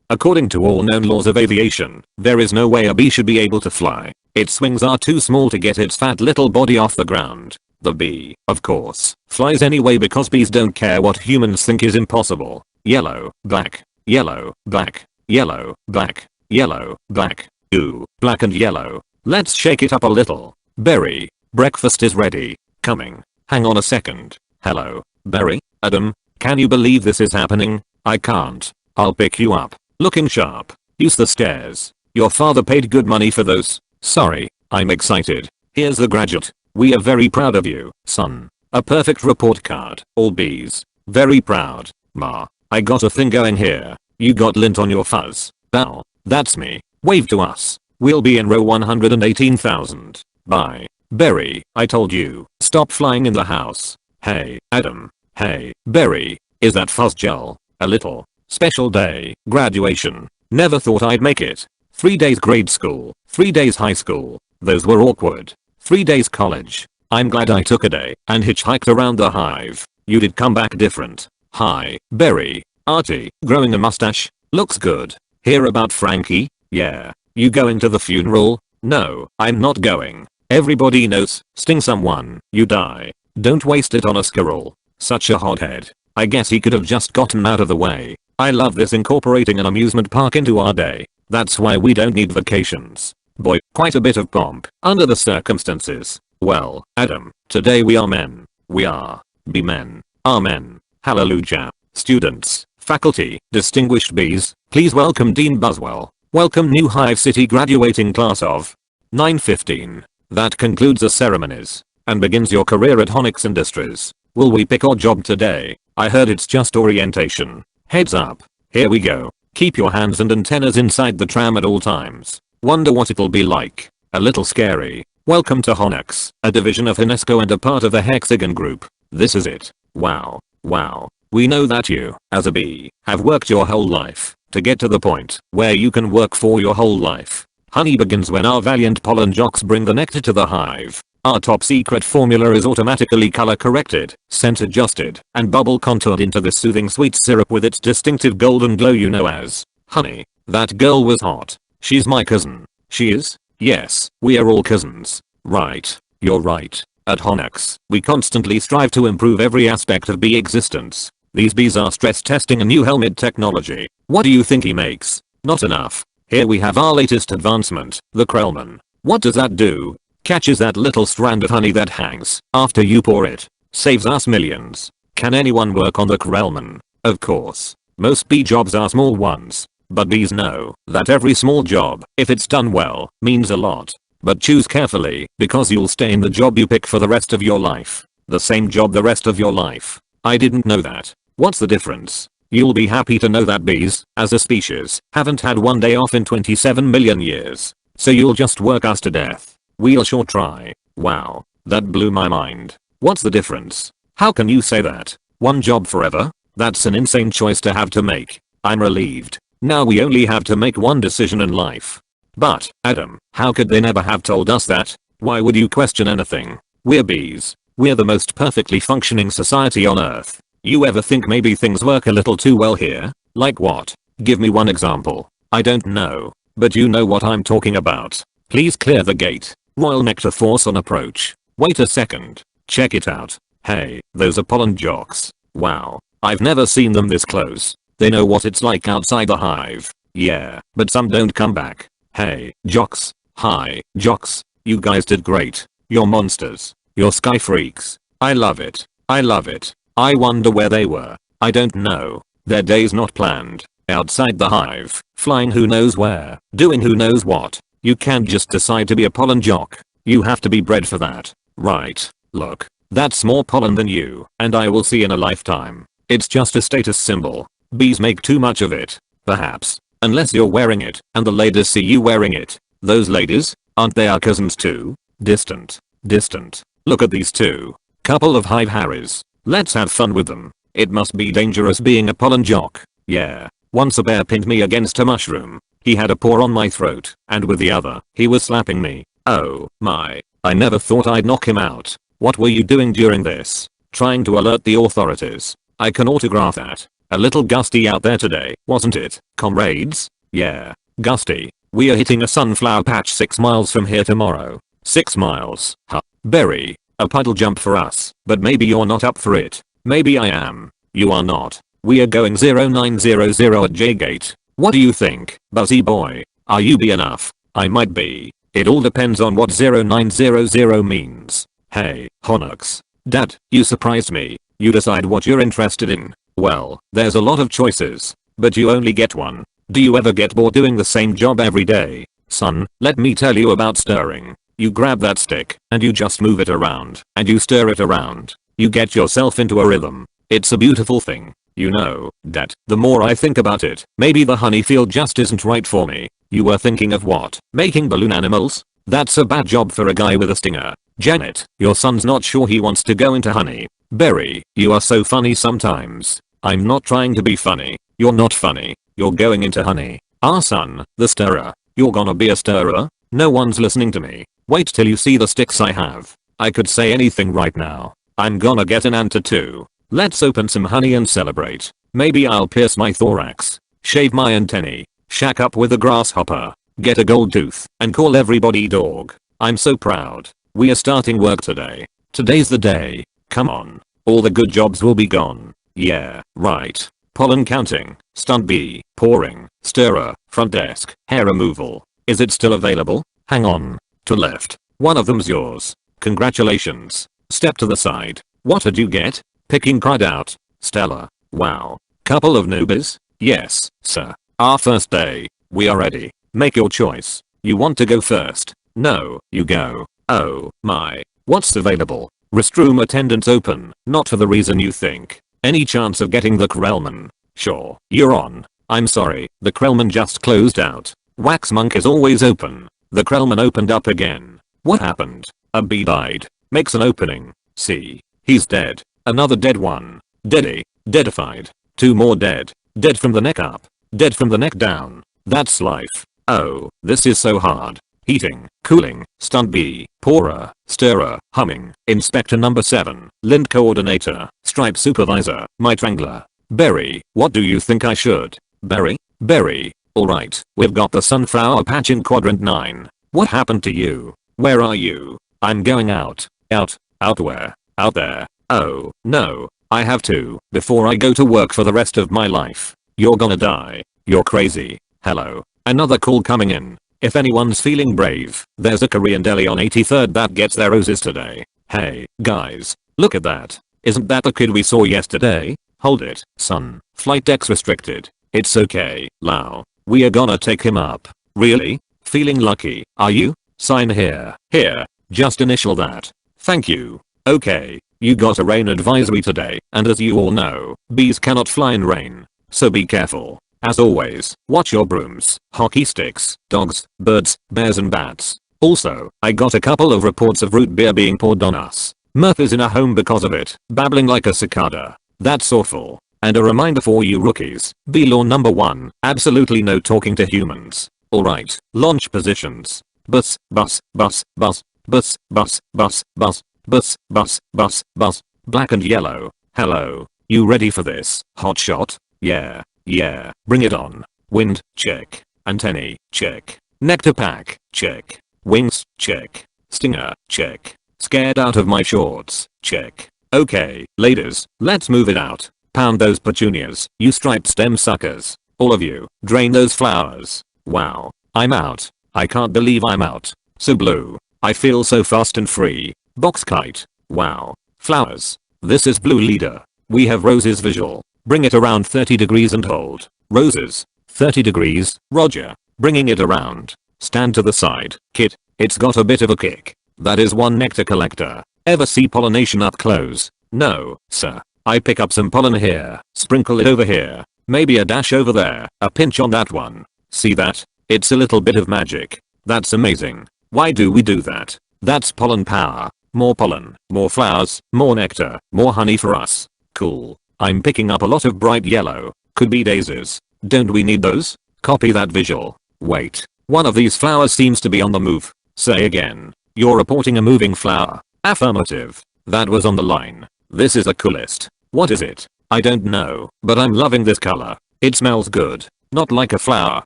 According to all known laws of aviation, there is no way a bee should be able to fly. Its wings are too small to get its fat little body off the ground. The bee, of course, flies anyway because bees don't care what humans think is impossible. Yellow, black, yellow, black, yellow, black, yellow, black, ooh, black and yellow. Let's shake it up a little. Berry, breakfast is ready. Coming. Hang on a second. Hello, Berry, Adam, can you believe this is happening? I can't. I'll pick you up. Looking sharp. Use the stairs. Your father paid good money for those. Sorry, I'm excited. Here's the graduate. We are very proud of you, son. A perfect report card. All B's. Very proud. Ma, I got a thing going here. You got lint on your fuzz. Ow, that's me. Wave to us. We'll be in row 118,000. Bye. Berry, I told you. Stop flying in the house. Hey, Adam. Hey, Berry. Is that fuzz gel? A little. Special day. Graduation. Never thought I'd make it. 3 days grade school. 3 days high school. Those were awkward. 3 days college. I'm glad I took a day and hitchhiked around the hive. You did come back different. Hi, Berry. Artie, growing a mustache. Looks good. Hear about Frankie? Yeah. You going to the funeral? No, I'm not going. Everybody knows, sting someone, you die. Don't waste it on a squirrel. Such a hothead. I guess he could have just gotten out of the way. I love this incorporating an amusement park into our day. That's why we don't need vacations. Boy, quite a bit of pomp, under the circumstances. Well, Adam, today we are men. We are. Be men. Amen. Hallelujah. Students, faculty, distinguished bees, please welcome Dean Buswell. Welcome new Hive City graduating class of 915. That concludes the ceremonies and begins your career at Honix Industries. Will we pick our job today? I heard it's just orientation. Heads up. Here we go. Keep your hands and antennas inside the tram at all times. Wonder what it'll be like. A little scary. Welcome to Honix, a division of UNESCO and a part of the Hexagon Group. This is it. Wow. Wow. We know that you, as a bee, have worked your whole life to get to the point where you can work for your whole life. Honey begins when our valiant pollen jocks bring the nectar to the hive. Our top secret formula is automatically color corrected, scent adjusted, and bubble contoured into the soothing sweet syrup with its distinctive golden glow you know as honey. That girl was hot. She's my cousin. She is? Yes, we are all cousins. Right. You're right. At Honix, we constantly strive to improve every aspect of bee existence. These bees are stress testing a new helmet technology. What do you think he makes? Not enough. Here we have our latest advancement, the Krellman. What does that do? Catches that little strand of honey that hangs after you pour it. Saves us millions. Can anyone work on the Krellman? Of course. Most bee jobs are small ones. But bees know that every small job, if it's done well, means a lot. But choose carefully, because you'll stay in the job you pick for the rest of your life. The same job the rest of your life. I didn't know that. What's the difference? You'll be happy to know that bees, as a species, haven't had one day off in 27 million years. So you'll just work us to death. We'll sure try. Wow, that blew my mind. What's the difference? How can you say that? One job forever? That's an insane choice to have to make. I'm relieved. Now we only have to make one decision in life. But, Adam, how could they never have told us that? Why would you question anything? We're bees. We're the most perfectly functioning society on Earth. You ever think maybe things work a little too well here? Like what? Give me one example. I don't know. But you know what I'm talking about. Please clear the gate. Royal Nectar Force on approach. Wait a second. Check it out. Hey, those are pollen jocks. Wow. I've never seen them this close. They know what it's like outside the hive. Yeah, but some don't come back. Hey, jocks. Hi, jocks. You guys did great. You're monsters. You're sky freaks. I love it. I love it. I wonder where they were. I don't know. Their day's not planned. Outside the hive, flying who knows where, doing who knows what. You can't just decide to be a pollen jock. You have to be bred for that. Right. Look. That's more pollen than you and I will see in a lifetime. It's just a status symbol. Bees make too much of it. Perhaps. Unless you're wearing it and the ladies see you wearing it. Those ladies? Aren't they our cousins too? Distant. Distant. Look at these two. Couple of hive harries. Let's have fun with them. It must be dangerous being a pollen jock. Yeah. Once a bear pinned me against a mushroom. He had a paw on my throat, and with the other, he was slapping me. Oh my. I never thought I'd knock him out. What were you doing during this? Trying to alert the authorities. I can autograph that. A little gusty out there today, wasn't it, comrades? Yeah, gusty. We are hitting a sunflower patch 6 miles from here tomorrow. 6 miles, huh? Berry. A puddle jump for us, but maybe you're not up for it. Maybe I am. You are not. We are going 0900 at J-Gate. What do you think, Buzzy boy? Are you be enough? I might be. It all depends on what 0900 means. Hey, Honux. Dad, you surprised me. You decide what you're interested in. Well, there's a lot of choices, but you only get one. Do you ever get bored doing the same job every day? Son, let me tell you about stirring. You grab that stick, and you just move it around, and you stir it around. You get yourself into a rhythm. It's a beautiful thing. You know, Dad, the more I think about it, maybe the honey field just isn't right for me. You were thinking of what? Making balloon animals? That's a bad job for a guy with a stinger. Janet, your son's not sure he wants to go into honey. Berry, you are so funny sometimes. I'm not trying to be funny. You're not funny. You're going into honey. Our son, the stirrer. You're gonna be a stirrer? No one's listening to me. Wait till you see the sticks I have. I could say anything right now. I'm gonna get an ant too. Let's open some honey and celebrate. Maybe I'll pierce my thorax, shave my antennae, shack up with a grasshopper, get a gold tooth, and call everybody dog. I'm so proud. We are starting work today. Today's the day. Come on. All the good jobs will be gone. Yeah, right. Pollen counting, stunt bee, pouring, stirrer, front desk, hair removal. Is it still available? Hang on. To left. One of them's yours. Congratulations. Step to the side. What did you get? Picking cried out. Stella. Wow. Couple of newbies? Yes, sir. Our first day. We are ready. Make your choice. You want to go first? No, you go. Oh, my. What's available? Restroom attendants open. Not for the reason you think. Any chance of getting the Krellman? Sure. You're on. I'm sorry. The Krellman just closed out. Wax Monk is always open. The Krellman opened up again. What happened? A bee died. Makes an opening. See. He's dead. Another dead one. Deady. Deadified. 2 more dead. Dead from the neck up. Dead from the neck down. That's life. Oh, this is so hard. Heating, cooling, stunt bee, pourer, stirrer, humming, inspector number 7, lint coordinator, stripe supervisor, mitrangler. Berry, what do you think I should? Berry? Berry. Alright, we've got the sunflower patch in quadrant 9. What happened to you? Where are you? I'm going out. Out where? Out there. Oh, no. I have to, before I go to work for the rest of my life. You're gonna die. You're crazy. Hello. Another call coming in. If anyone's feeling brave, there's a Korean deli on 83rd that gets their roses today. Hey, guys. Look at that. Isn't that the kid we saw yesterday? Hold it, son. Flight decks restricted. It's okay, Lau. We are gonna take him up. Really? Feeling lucky, are you? Sign here. Here. Just initial that. Thank you. Okay. You got a rain advisory today, and as you all know, bees cannot fly in rain. So be careful. As always, watch your brooms, hockey sticks, dogs, birds, bears and bats. Also, I got a couple of reports of root beer being poured on us. Murph is in a home because of it, babbling like a cicada. That's awful. And a reminder for you rookies, bee law number 1, absolutely no talking to humans. Alright, launch positions. Bus, bus, bus, bus, bus, bus, bus, bus, bus, bus, bus, bus, black and yellow. Hello, you ready for this, hot shot? Yeah. Yeah, bring it on. Wind, check. Antennae, check. Nectar pack, check. Wings, check. Stinger, check. Scared out of my shorts, check. Okay, ladies, let's move it out. Pound those petunias, you striped stem suckers. All of you, drain those flowers. Wow, I'm out. I can't believe I'm out. So blue. I feel so fast and free. Box kite. Wow. Flowers. This is blue leader. We have roses visual. Bring it around 30 degrees and hold. Roses. 30 degrees, roger. Bringing it around. Stand to the side, Kit. It's got a bit of a kick. That is one nectar collector. Ever see pollination up close? No, sir. I pick up some pollen here, sprinkle it over here. Maybe a dash over there, a pinch on that one. See that? It's a little bit of magic. That's amazing. Why do we do that? That's pollen power. More pollen, more flowers, more nectar, more honey for us. Cool. I'm picking up a lot of bright yellow. Could be daisies. Don't we need those? Copy that visual. Wait. One of these flowers seems to be on the move. Say again. You're reporting a moving flower. Affirmative. That was on the line. This is the coolest. What is it? I don't know, but I'm loving this color. It smells good. Not like a flower,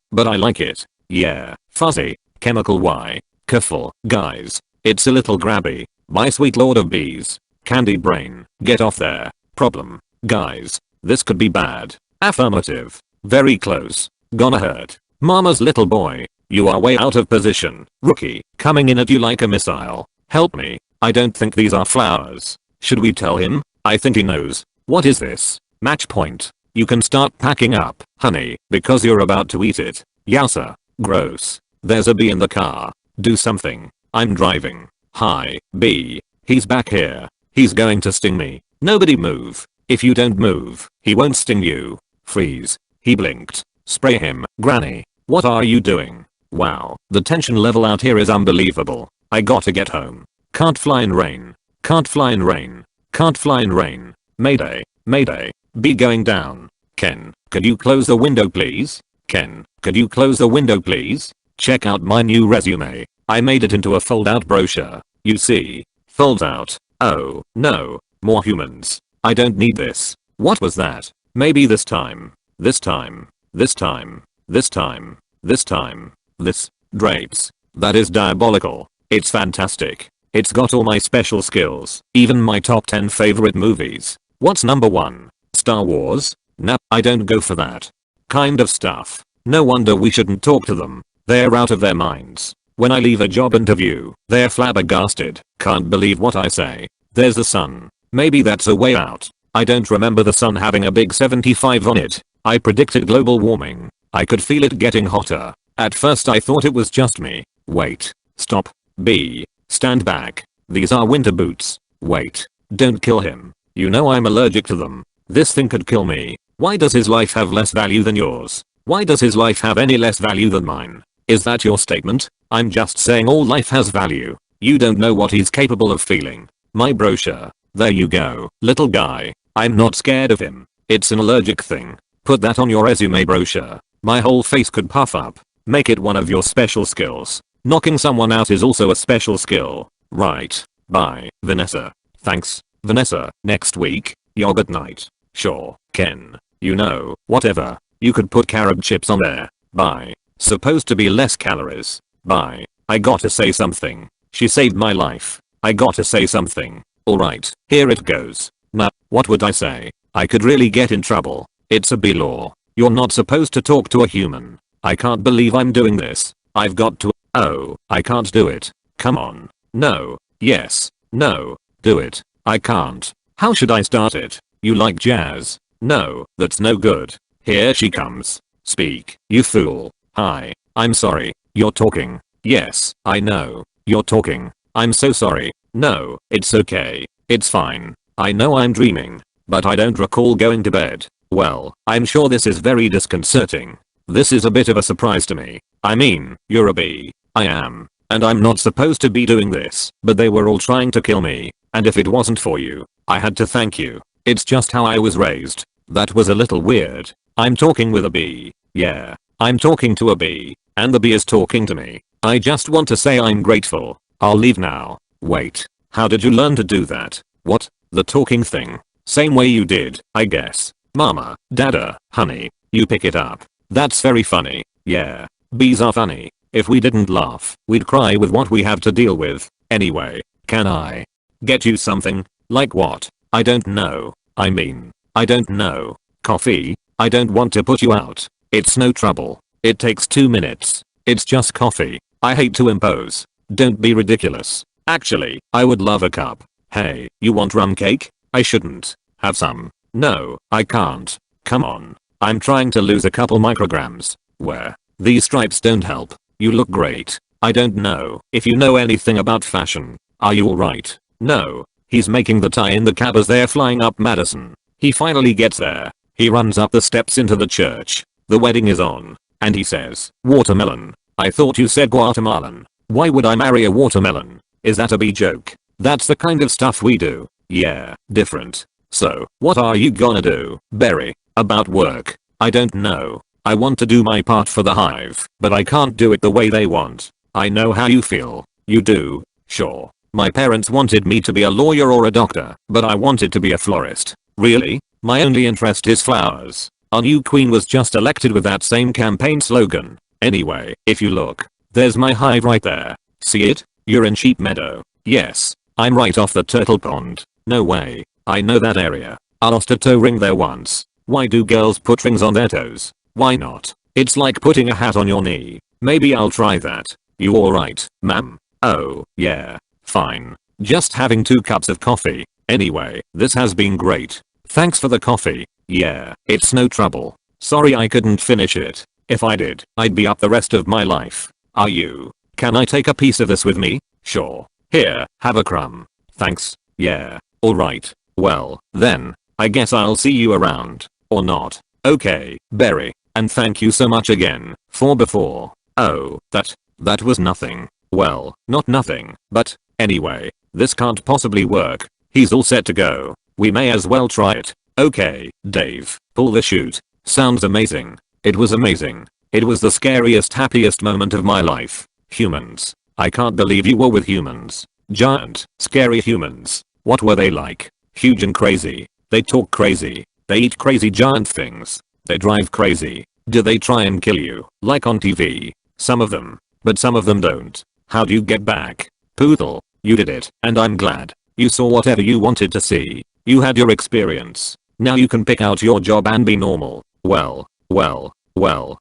but I like it. Yeah, fuzzy. Chemical Y. Careful, guys. It's a little grabby. My sweet lord of bees. Candy brain. Get off there. Problem. Guys. This could be bad. Affirmative. Very close. Gonna hurt. Mama's little boy. You are way out of position. Rookie. Coming in at you like a missile. Help me. I don't think these are flowers. Should we tell him? I think he knows. What is this? Match point. You can start packing up, honey, because you're about to eat it. Yowza. Gross. There's a bee in the car. Do something. I'm driving. Hi, bee. He's back here. He's going to sting me. Nobody move. If you don't move, he won't sting you. Freeze. He blinked. Spray him. Granny. What are you doing? Wow, the tension level out here is unbelievable. I gotta get home. Can't fly in rain. Can't fly in rain. Can't fly in rain. Mayday. Mayday. Bee going down. Ken, could you close the window please? Ken, could you close the window please? Check out my new resume. I made it into a fold-out brochure. You see. Folds out. Oh, no. More humans. I don't need this. What was that? Maybe this time. This time. This time. This time. This time. This. Drapes. That is diabolical. It's fantastic. It's got all my special skills. Even my top 10 favorite movies. What's number 1? Star Wars? Nah, I don't go for that kind of stuff. No wonder we shouldn't talk to them. They're out of their minds. When I leave a job interview, they're flabbergasted. Can't believe what I say. There's the sun. Maybe that's a way out. I don't remember the sun having a big 75 on it. I predicted global warming. I could feel it getting hotter. At first I thought it was just me. Wait. Stop. B. Stand back. These are winter boots. Wait. Don't kill him. You know I'm allergic to them. This thing could kill me. Why does his life have less value than yours? Why does his life have any less value than mine? Is that your statement? I'm just saying all life has value. You don't know what he's capable of feeling. My brochure. There you go, little guy. I'm not scared of him. It's an allergic thing. Put that on your resume brochure. My whole face could puff up. Make it one of your special skills. Knocking someone out is also a special skill. Right. Bye, Vanessa. Thanks, Vanessa. Next week, yogurt night. Sure, Ken. You know, whatever. You could put carob chips on there. Bye. Supposed to be less calories. Bye. I gotta say something. She saved my life. I gotta say something. Alright, here it goes. Nah, what would I say? I could really get in trouble. It's a bee law. You're not supposed to talk to a human. I can't believe I'm doing this. I've got to. Oh, I can't do it. Come on. No. Yes. No. Do it. I can't. How should I start it? You like jazz? No, that's no good. Here she comes. Speak, you fool. Hi. I'm sorry. You're talking. Yes, I know. You're talking. I'm so sorry. No, it's okay. It's fine. I know I'm dreaming, but I don't recall going to bed. Well, I'm sure this is very disconcerting. This is a bit of a surprise to me. I mean, you're a bee. I am. And I'm not supposed to be doing this, but they were all trying to kill me. And if it wasn't for you, I had to thank you. It's just how I was raised. That was a little weird. I'm talking with a bee. Yeah. I'm talking to a bee. And the bee is talking to me. I just want to say I'm grateful. I'll leave now. Wait. How did you learn to do that? What? The talking thing? Same way you did, I guess. Mama, Dada, honey, you pick it up. That's very funny. Yeah. Bees are funny. If we didn't laugh, we'd cry with what we have to deal with. Anyway, can I get you something? Like what? I don't know. I mean, I don't know. Coffee? I don't want to put you out. It's no trouble. It takes 2 minutes. It's just coffee. I hate to impose. Don't be ridiculous. Actually, I would love a cup. Hey, you want rum cake? I shouldn't. Have some. No, I can't. Come on. I'm trying to lose a couple micrograms. Where? These stripes don't help. You look great. I don't know if you know anything about fashion. Are you alright? No. He's making the tie in the cab as they're flying up Madison. He finally gets there. He runs up the steps into the church. The wedding is on. And he says, watermelon. I thought you said Guatemalan. Why would I marry a watermelon? Is that a bee joke? That's the kind of stuff we do. Yeah, different. So, what are you gonna do, Berry? About work? I don't know. I want to do my part for the hive, but I can't do it the way they want. I know how you feel. You do? Sure. My parents wanted me to be a lawyer or a doctor, but I wanted to be a florist. Really? My only interest is flowers. Our new queen was just elected with that same campaign slogan. Anyway, if you look, there's my hive right there. See it? You're in Sheep Meadow. Yes, I'm right off the turtle pond. No way. I know that area. I lost a toe ring there once. Why do girls put rings on their toes? Why not? It's like putting a hat on your knee. Maybe I'll try that. You alright, ma'am? Oh, yeah. Fine. Just having 2 cups of coffee. Anyway, this has been great. Thanks for the coffee. Yeah, it's no trouble. Sorry I couldn't finish it. If I did, I'd be up the rest of my life. Are you? Can I take a piece of this with me? Sure. Here, have a crumb. Thanks. Yeah. Alright. Well, then, I guess I'll see you around. Or not. Okay, Berry. And thank you so much again, for before. Oh, that was nothing. Well, not nothing, but, anyway, this can't possibly work. He's all set to go. We may as well try it. Okay, Dave, pull the chute. Sounds amazing. It was amazing. It was the scariest, happiest moment of my life. Humans. I can't believe you were with humans. Giant, scary humans. What were they like? Huge and crazy. They talk crazy. They eat crazy giant things. They drive crazy. Do they try and kill you, like on TV? Some of them. But some of them don't. How do you get back? Poodle, you did it, and I'm glad. You saw whatever you wanted to see. You had your experience. Now you can pick out your job and be normal. Well,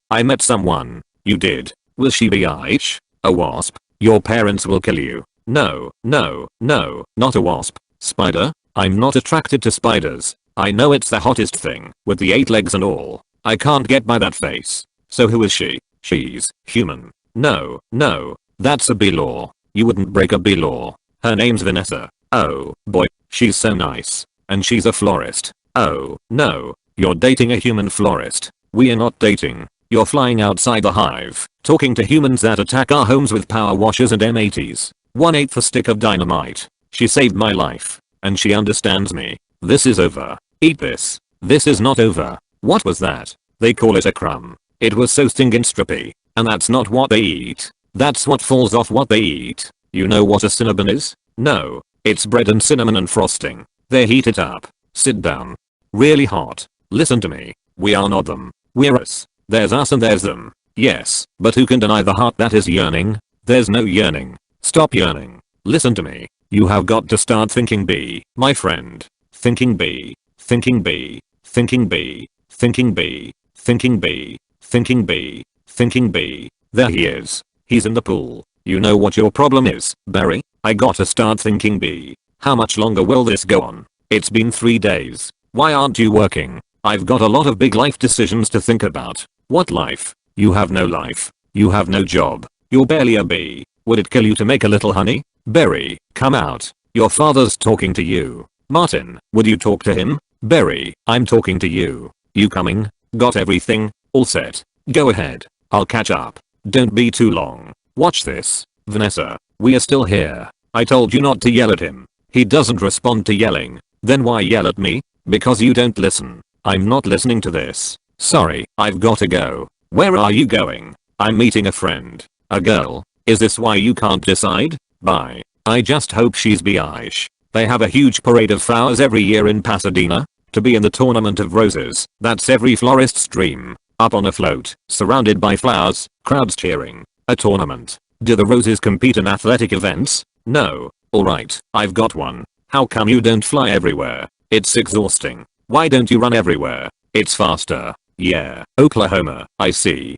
I met someone. You did. Will she be a wasp? Your parents will kill you. No, not a wasp. Spider? I'm not attracted to spiders. I know it's the hottest thing, with the 8 legs and all. I can't get by that face. So who is she? She's human. No, that's a bee law. You wouldn't break a bee law. Her name's Vanessa. Oh, boy, she's so nice. And she's a florist. Oh, no, you're dating a human florist. We are not dating. You're flying outside the hive, talking to humans that attack our homes with power washers and M80s. 1/8 a stick of dynamite. She saved my life. And she understands me. This is over. Eat this. This is not over. What was that? They call it a crumb. It was so stinging strippy. And that's not what they eat. That's what falls off what they eat. You know what a cinnamon is? No. It's bread and cinnamon and frosting. They heat it up. Sit down. Really hot. Listen to me. We are not them. We're us. There's us and there's them. Yes, but who can deny the heart that is yearning? There's no yearning. Stop yearning. Listen to me. You have got to start thinking B, my friend. Thinking B. Thinking B. Thinking B. Thinking B. Thinking B. Thinking B. Thinking B. There he is. He's in the pool. You know what your problem is, Barry? I gotta start thinking B. How much longer will this go on? It's been 3 days. Why aren't you working? I've got a lot of big life decisions to think about. What life? You have no life. You have no job. You're barely a bee. Would it kill you to make a little honey? Berry, come out. Your father's talking to you. Martin, would you talk to him? Berry, I'm talking to you. You coming? Got everything? All set. Go ahead. I'll catch up. Don't be too long. Watch this. Vanessa, we are still here. I told you not to yell at him. He doesn't respond to yelling. Then why yell at me? Because you don't listen. I'm not listening to this. Sorry, I've gotta go. Where are you going? I'm meeting a friend. A girl. Is this why you can't decide? Bye. I just hope she's beige. They have a huge parade of flowers every year in Pasadena. To be in the tournament of roses, that's every florist's dream. Up on a float, surrounded by flowers, crowds cheering. A tournament. Do the roses compete in athletic events? No. Alright, I've got one. How come you don't fly everywhere? It's exhausting. Why don't you run everywhere? It's faster. Yeah, Oklahoma. I see.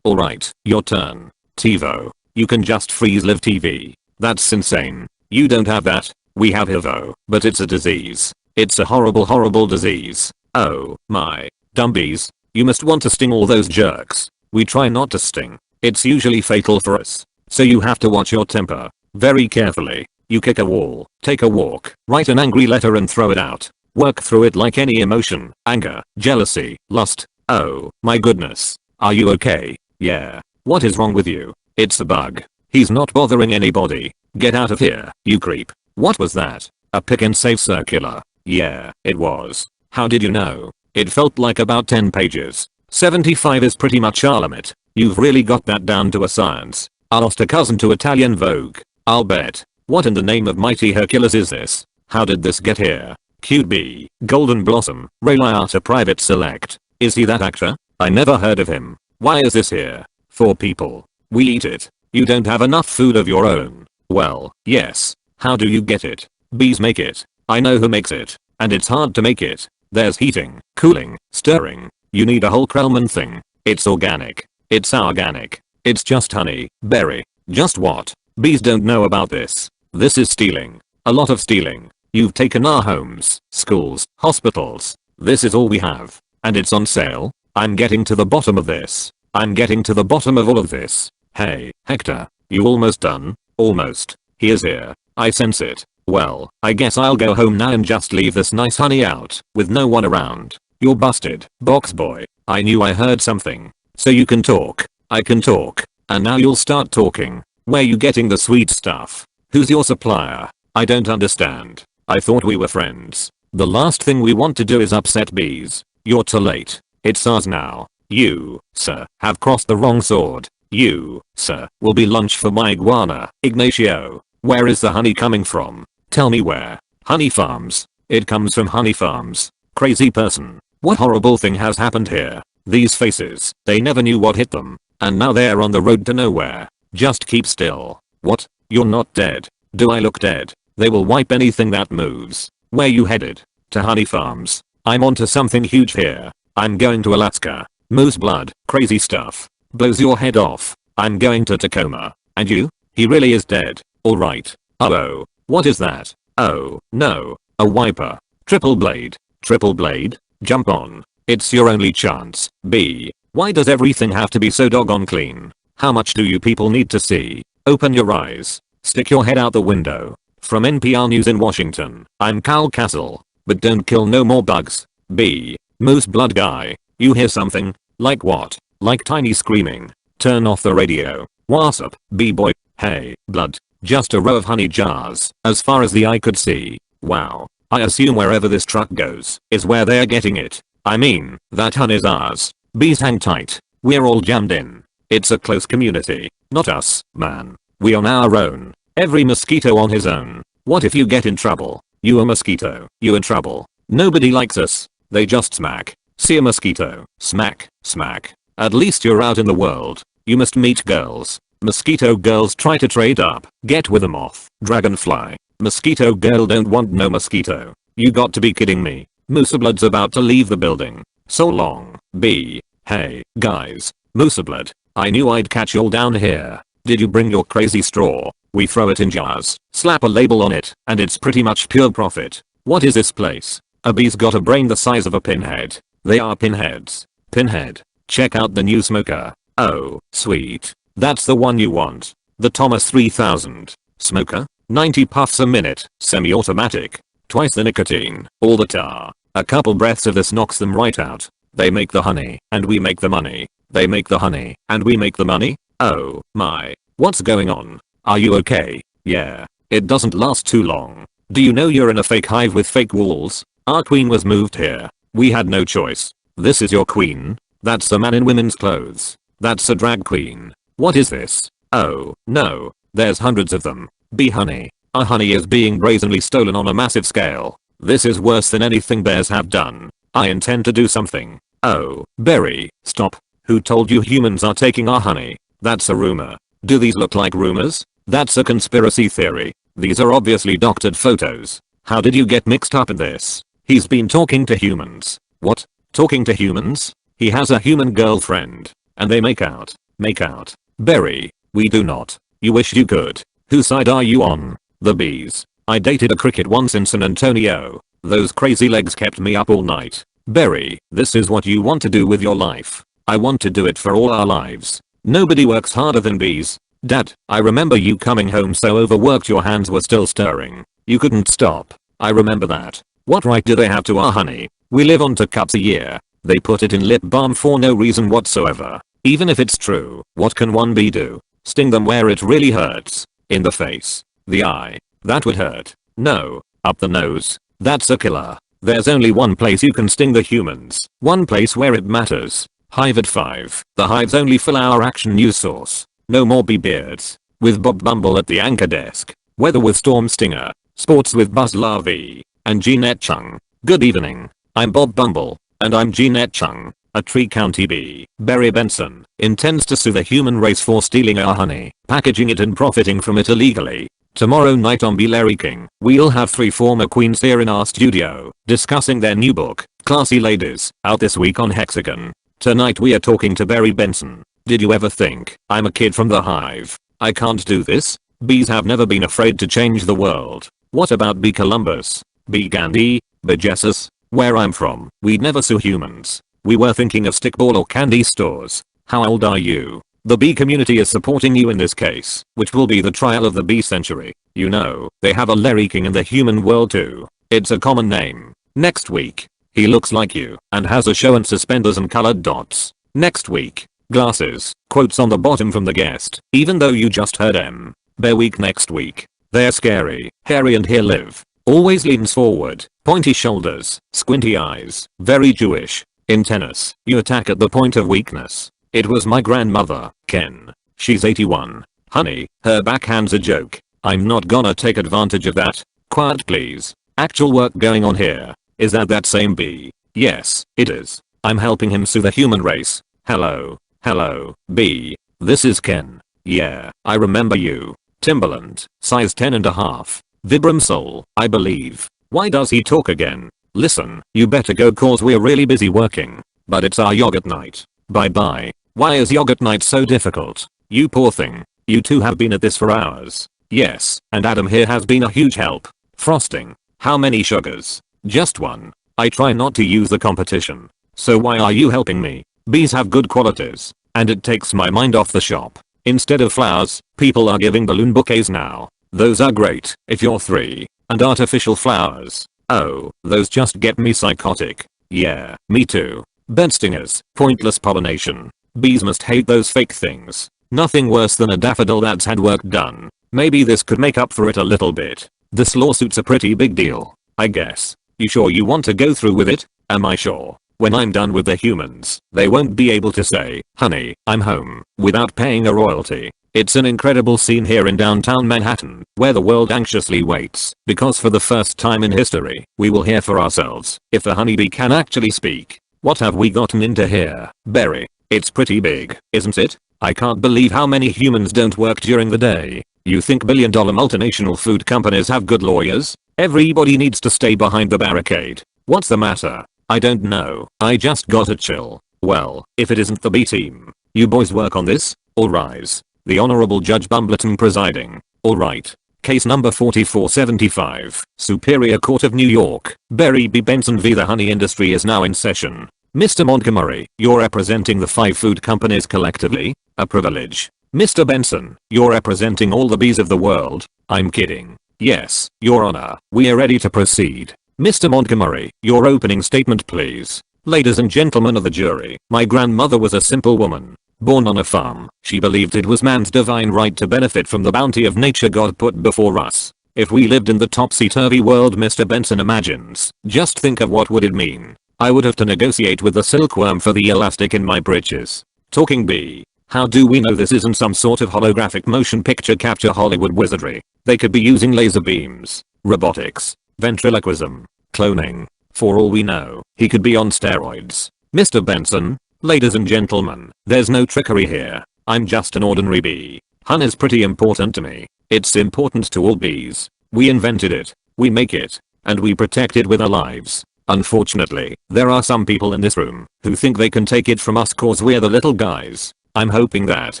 Alright, your turn. TiVo. You can just freeze live TV. That's insane. You don't have that. We have HIV, but it's a disease. It's a horrible disease. Oh, my. Dumbies. You must want to sting all those jerks. We try not to sting. It's usually fatal for us. So you have to watch your temper. Very carefully. You kick a wall, take a walk, write an angry letter and throw it out. Work through it like any emotion, anger, jealousy, lust. Oh, my goodness. Are you okay? Yeah. What is wrong with you? It's a bug. He's not bothering anybody. Get out of here, you creep. What was that? A pick and save circular. Yeah, it was. How did you know? It felt like about 10 pages. 75 is pretty much our limit. You've really got that down to a science. I lost a cousin to Italian Vogue. I'll bet. What in the name of mighty Hercules is this? How did this get here? Cute bee. Golden Blossom. Rayliata Private Select. Is he that actor? I never heard of him. Why is this here? 4 people. We eat it. You don't have enough food of your own. Well, yes. How do you get it? Bees make it. I know who makes it. And it's hard to make it. There's heating, cooling, stirring. You need a whole Krellman thing. It's organic. It's organic. It's just honey, berry. Just what? Bees don't know about this. This is stealing. A lot of stealing. You've taken our homes, schools, hospitals. This is all we have. And it's on sale? I'm getting to the bottom of this. I'm getting to the bottom of all of this. Hey, Hector. You almost done? Almost. He is here. I sense it. Well, I guess I'll go home now and just leave this nice honey out, with no one around. You're busted, box boy. I knew I heard something. So you can talk. I can talk. And now you'll start talking. Where you getting the sweet stuff? Who's your supplier? I don't understand. I thought we were friends. The last thing we want to do is upset bees. You're too late. It's ours now. You, sir, have crossed the wrong sword. You, sir, will be lunch for my iguana. Ignacio, where is the honey coming from? Tell me where. Honey farms. It comes from honey farms. Crazy person. What horrible thing has happened here? These faces, they never knew what hit them. And now they're on the road to nowhere. Just keep still. What? You're not dead. Do I look dead? They will wipe anything that moves. Where you headed? To honey farms. I'm onto something huge here. I'm going to Alaska. Moose blood. Crazy stuff. Blows your head off. I'm going to Tacoma. And you? He really is dead. Alright. Oh. What is that? Oh, no. A wiper. Triple blade. Triple blade? Jump on. It's your only chance. B. Why does everything have to be so doggone clean? How much do you people need to see? Open your eyes. Stick your head out the window. From NPR News in Washington, I'm Cal Castle. But don't kill no more bugs. B. Moose blood guy. You hear something? Like what? Like tiny screaming. Turn off the radio. What's up, B-boy? Hey, blood. Just a row of honey jars, as far as the eye could see. Wow. I assume wherever this truck goes, is where they're getting it. I mean, that honey's ours. Bees hang tight. We're all jammed in. It's a close community. Not us, man. We on our own. Every mosquito on his own. What if you get in trouble? You a mosquito. You in trouble. Nobody likes us. They just smack. See a mosquito. Smack. Smack. At least you're out in the world. You must meet girls. Mosquito girls try to trade up. Get with a moth. Dragonfly. Mosquito girl don't want no mosquito. You got to be kidding me. Mooseblood's about to leave the building. So long. B. Hey, guys. Mooseblood. I knew I'd catch y'all down here. Did you bring your crazy straw? We throw it in jars, slap a label on it, and it's pretty much pure profit. What is this place? A bee's got a brain the size of a pinhead. They are pinheads. Pinhead. Check out the new smoker. Oh, sweet. That's the one you want. The Thomas 3000. Smoker? 90 puffs a minute. Semi-automatic. Twice the nicotine. All the tar. A couple breaths of this knocks them right out. They make the honey, and we make the money. They make the honey, and we make the money? Oh, my. What's going on? Are you okay? Yeah. It doesn't last too long. Do you know you're in a fake hive with fake walls? Our queen was moved here. We had no choice. This is your queen? That's a man in women's clothes. That's a drag queen. What is this? Oh, no. There's hundreds of them. Bee honey. Our honey is being brazenly stolen on a massive scale. This is worse than anything bears have done. I intend to do something. Oh, Berry, stop. Who told you humans are taking our honey? That's a rumor. Do these look like rumors? That's a conspiracy theory. These are obviously doctored photos. How did you get mixed up in this? He's been talking to humans. What? Talking to humans? He has a human girlfriend. And they make out. Make out. Berry, we do not. You wish you could. Whose side are you on? The bees. I dated a cricket once in San Antonio. Those crazy legs kept me up all night. Berry, this is what you want to do with your life. I want to do it for all our lives. Nobody works harder than bees. Dad, I remember you coming home so overworked your hands were still stirring. You couldn't stop. I remember that. What right do they have to our honey? We live on 2 cups a year. They put it in lip balm for no reason whatsoever. Even if it's true, what can one bee do? Sting them where it really hurts. In the face. The eye. That would hurt. No. Up the nose. That's a killer. There's only one place you can sting the humans. One place where it matters. Hive at 5. The hive's only full hour action news source. No more bee beards. With Bob Bumble at the anchor desk. Weather with Storm Stinger. Sports with Buzz Larvae. and Jeanette Chung. Good evening. I'm Bob Bumble, and I'm Jeanette Chung. A Tree County bee, Barry Benson, intends to sue the human race for stealing our honey, packaging it and profiting from it illegally. Tomorrow night on Be Larry King, we'll have 3 former queens here in our studio, discussing their new book, Classy Ladies, out this week on Hexagon. Tonight we are talking to Barry Benson. Did you ever think, I'm a kid from the hive, I can't do this? Bees have never been afraid to change the world. What about Bee Columbus? Bee Gandhi? Bee Jesus? Where I'm from, we'd never sue humans. We were thinking of stickball or candy stores. How old are you? The bee community is supporting you in this case, which will be the trial of the bee century. You know, they have a Larry King in the human world too. It's a common name. Next week. He looks like you and has a show and suspenders and colored dots. Next week. Glasses. Quotes on the bottom from the guest, even though you just heard M. Bear Week next week. They're scary, hairy and here live. Always leans forward, pointy shoulders, squinty eyes, very Jewish. In tennis, you attack at the point of weakness. It was my grandmother, Ken. She's 81. Honey, her backhand's a joke. I'm not gonna take advantage of that. Quiet please. Actual work going on here. Is that same bee? Yes, it is. I'm helping him sue the human race. Hello. Hello, bee. This is Ken. Yeah, I remember you. Timberland, size 10.5. Vibram Soul, I believe. Why does he talk again? Listen, you better go cause we're really busy working. But it's our yogurt night. Bye bye. Why is yogurt night so difficult? You poor thing. You two have been at this for hours. Yes, and Adam here has been a huge help. Frosting. How many sugars? Just 1. I try not to use the competition. So why are you helping me? Bees have good qualities. And it takes my mind off the shop. Instead of flowers, people are giving balloon bouquets now. Those are great if you're 3. And artificial flowers. Oh, those just get me psychotic. Yeah, me too. Bed stingers, pointless pollination. Bees must hate those fake things. Nothing worse than a daffodil that's had work done. Maybe this could make up for it a little bit. This lawsuit's a pretty big deal, I guess. You sure you want to go through with it? Am I sure? When I'm done with the humans, they won't be able to say, honey, I'm home, without paying a royalty. It's an incredible scene here in downtown Manhattan, where the world anxiously waits, because for the first time in history, we will hear for ourselves if the honeybee can actually speak. What have we gotten into here, Barry? It's pretty big, isn't it? I can't believe how many humans don't work during the day. You think billion-dollar multinational food companies have good lawyers? Everybody needs to stay behind the barricade. What's the matter? I don't know. I just got a chill. Well, if it isn't the B team. You boys work on this? All rise. The Honorable Judge Bumbleton presiding. Alright. Case number 4475, Superior Court of New York. Barry B. Benson v. the honey industry is now in session. Mr. Montgomery, you're representing the 5 food companies collectively? A privilege. Mr. Benson, you're representing all the bees of the world? I'm kidding. Yes, Your Honor, we are ready to proceed. Mr. Montgomery, your opening statement please. Ladies and gentlemen of the jury, my grandmother was a simple woman. Born on a farm, she believed it was man's divine right to benefit from the bounty of nature God put before us. If we lived in the topsy-turvy world Mr. Benson imagines, just think of what would it mean. I would have to negotiate with the silkworm for the elastic in my breeches. Talking bee. How do we know this isn't some sort of holographic motion picture capture Hollywood wizardry? They could be using laser beams, robotics, ventriloquism, cloning. For all we know, he could be on steroids. Mr. Benson? Ladies and gentlemen, there's no trickery here. I'm just an ordinary bee. Honey's pretty important to me. It's important to all bees. We invented it, we make it, and we protect it with our lives. Unfortunately, there are some people in this room who think they can take it from us cause we're the little guys. I'm hoping that,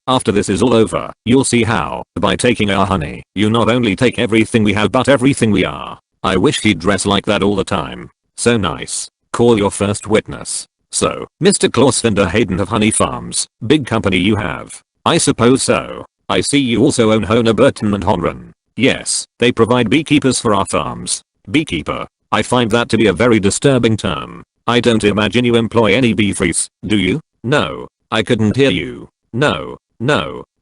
after this is all over, you'll see how, by taking our honey, you not only take everything we have but everything we are. I wish he'd dress like that all the time. So nice. Call your first witness. So, Mr. Klaus Vander Hayden of Honey Farms, big company you have. I suppose so. I see you also own Hona Burton and Honran. Yes, they provide beekeepers for our farms. Beekeeper. I find that to be a very disturbing term. I don't imagine you employ any bee freaks, do you? No. I couldn't hear you. No.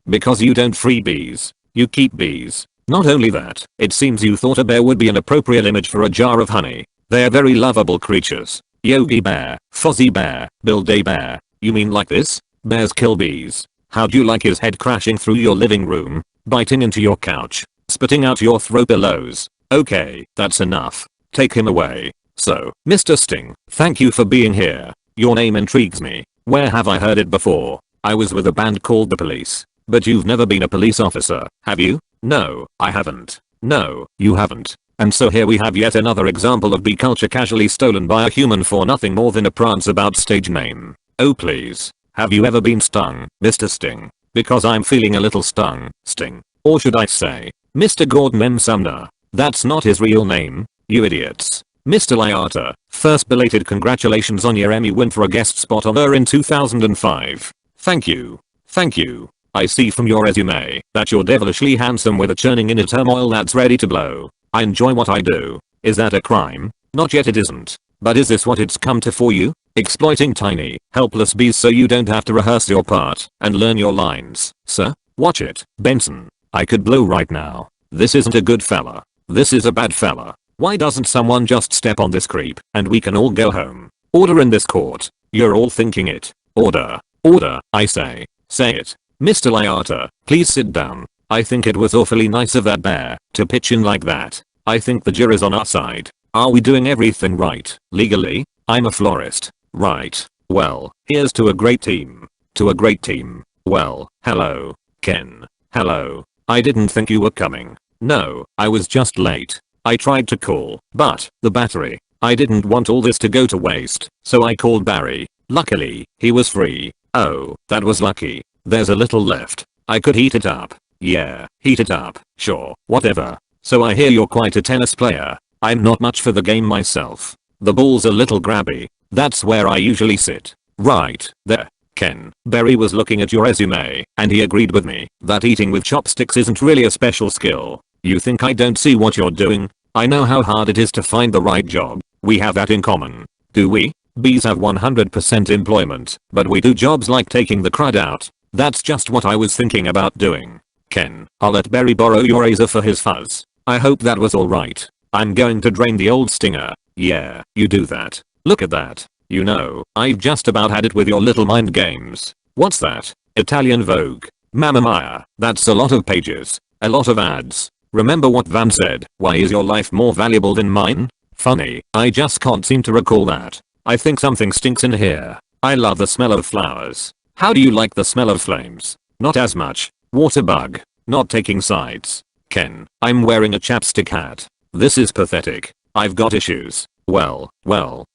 Because you don't free bees. You keep bees. Not only that, it seems you thought a bear would be an appropriate image for a jar of honey. They're very lovable creatures. Yogi Bear, Fozzie Bear, Bill Day Bear. You mean like this? Bears kill bees. How'd you like his head crashing through your living room, biting into your couch, spitting out your throw pillows? Okay, that's enough. Take him away. So, Mr. Sting, thank you for being here. Your name intrigues me. Where have I heard it before? I was with a band called The Police. But you've never been a police officer, have you? No, I haven't. No, you haven't. And so here we have yet another example of B culture casually stolen by a human for nothing more than a prance about stage name. Oh please. Have you ever been stung, Mr. Sting? Because I'm feeling a little stung, Sting. Or should I say, Mr. Gordon M. Sumner. That's not his real name, you idiots. Mr. Liata, first belated congratulations on your Emmy win for a guest spot on Her in 2005. Thank you. Thank you. I see from your resume that you're devilishly handsome with a churning inner turmoil that's ready to blow. I enjoy what I do. Is that a crime? Not yet, it isn't. But is this what it's come to for you? Exploiting tiny, helpless bees so you don't have to rehearse your part and learn your lines. Sir, watch it. Benson, I could blow right now. This isn't a good fella. This is a bad fella. Why doesn't someone just step on this creep and we can all go home? Order in this court. You're all thinking it. Order. Order, I say. Say it. Mr. Liata, please sit down. I think it was awfully nice of that bear to pitch in like that. I think the jury's on our side. Are we doing everything right, legally? I'm a florist. Right. Well, here's to a great team. To a great team. Well, hello, Ken. Hello. I didn't think you were coming. No, I was just late. I tried to call, but the battery. I didn't want all this to go to waste, so I called Barry. Luckily, he was free. Oh, that was lucky. There's a little left. I could heat it up. Yeah, heat it up. Sure, whatever. So I hear you're quite a tennis player. I'm not much for the game myself. The ball's a little grabby. That's where I usually sit. Right, there. Ken, Barry was looking at your resume, and he agreed with me that eating with chopsticks isn't really a special skill. You think I don't see what you're doing? I know how hard it is to find the right job. We have that in common. Do we? Bees have 100% employment, but we do jobs like taking the crud out. That's just what I was thinking about doing. Ken, I'll let Barry borrow your razor for his fuzz. I hope that was alright. I'm going to drain the old stinger. Yeah, you do that. Look at that. You know, I've just about had it with your little mind games. What's that? Italian Vogue. Mamma mia, that's a lot of pages. A lot of ads. Remember what Van said, why is your life more valuable than mine? Funny, I just can't seem to recall that. I think something stinks in here. I love the smell of flowers. How do you like the smell of flames? Not as much. Water bug. Not taking sides. Ken, I'm wearing a chapstick hat. This is pathetic. I've got issues. Well, a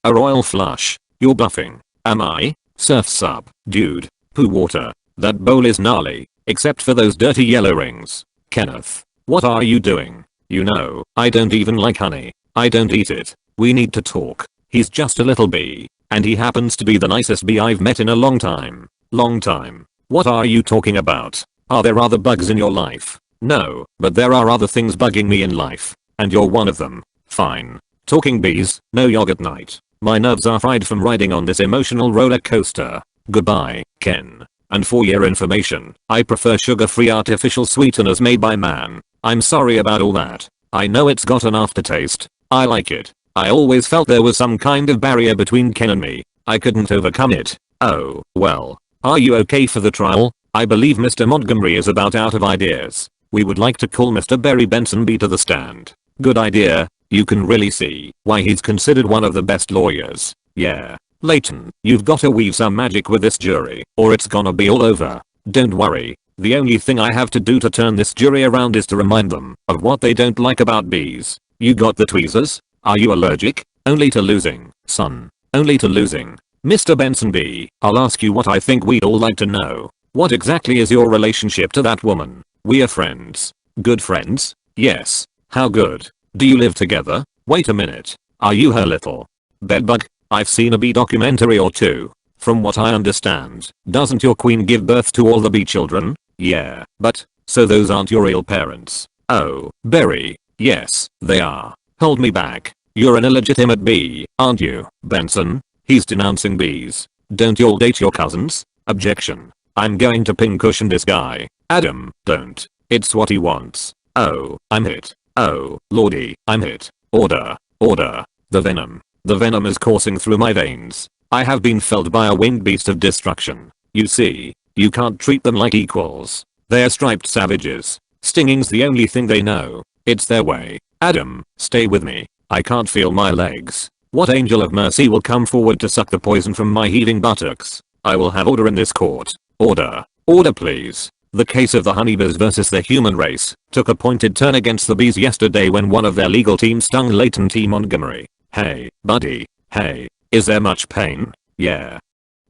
royal flush. You're bluffing. Am I? Surf's up, dude. Poo water. That bowl is gnarly, except for those dirty yellow rings. Kenneth, what are you doing? You know, I don't even like honey. I don't eat it. We need to talk. He's just a little bee, and he happens to be the nicest bee I've met in a long time. Long time. What are you talking about? Are there other bugs in your life? No, but there are other things bugging me in life, and you're one of them. Fine. Talking bees, no yogurt night. My nerves are fried from riding on this emotional roller coaster. Goodbye, Ken. And for your information, I prefer sugar-free artificial sweeteners made by man. I'm sorry about all that. I know it's got an aftertaste. I like it. I always felt there was some kind of barrier between Ken and me. I couldn't overcome it. Oh, well. Are you okay for the trial? I believe Mr. Montgomery is about out of ideas. We would like to call Mr. Barry Benson B to the stand. Good idea. You can really see why he's considered one of the best lawyers. Yeah. Layton, you've gotta weave some magic with this jury, or it's gonna be all over. Don't worry. The only thing I have to do to turn this jury around is to remind them of what they don't like about bees. You got the tweezers? Are you allergic? Only to losing, son. Only to losing. Mr. Benson B, I'll ask you what I think we'd all like to know. What exactly is your relationship to that woman? We are friends. Good friends? Yes. How good? Do you live together? Wait a minute. Are you her little bedbug? I've seen a bee documentary or two. From what I understand, doesn't your queen give birth to all the bee children? Yeah, but, so those aren't your real parents. Oh, Barry. Yes, they are. Hold me back. You're an illegitimate bee, aren't you, Benson? He's denouncing bees. Don't you all date your cousins? Objection. I'm going to pincushion this guy. Adam, don't. It's what he wants. Oh, I'm hit. Oh, lordy, I'm hit. Order. Order. The venom. The venom is coursing through my veins. I have been felled by a winged beast of destruction. You see, you can't treat them like equals. They're striped savages. Stinging's the only thing they know. It's their way. Adam, stay with me. I can't feel my legs. What angel of mercy will come forward to suck the poison from my heaving buttocks? I will have order in this court. Order. Order please. The case of the honeybees versus the human race took a pointed turn against the bees yesterday when one of their legal team stung Leighton T. Montgomery. Hey, buddy. Hey, is there much pain? Yeah.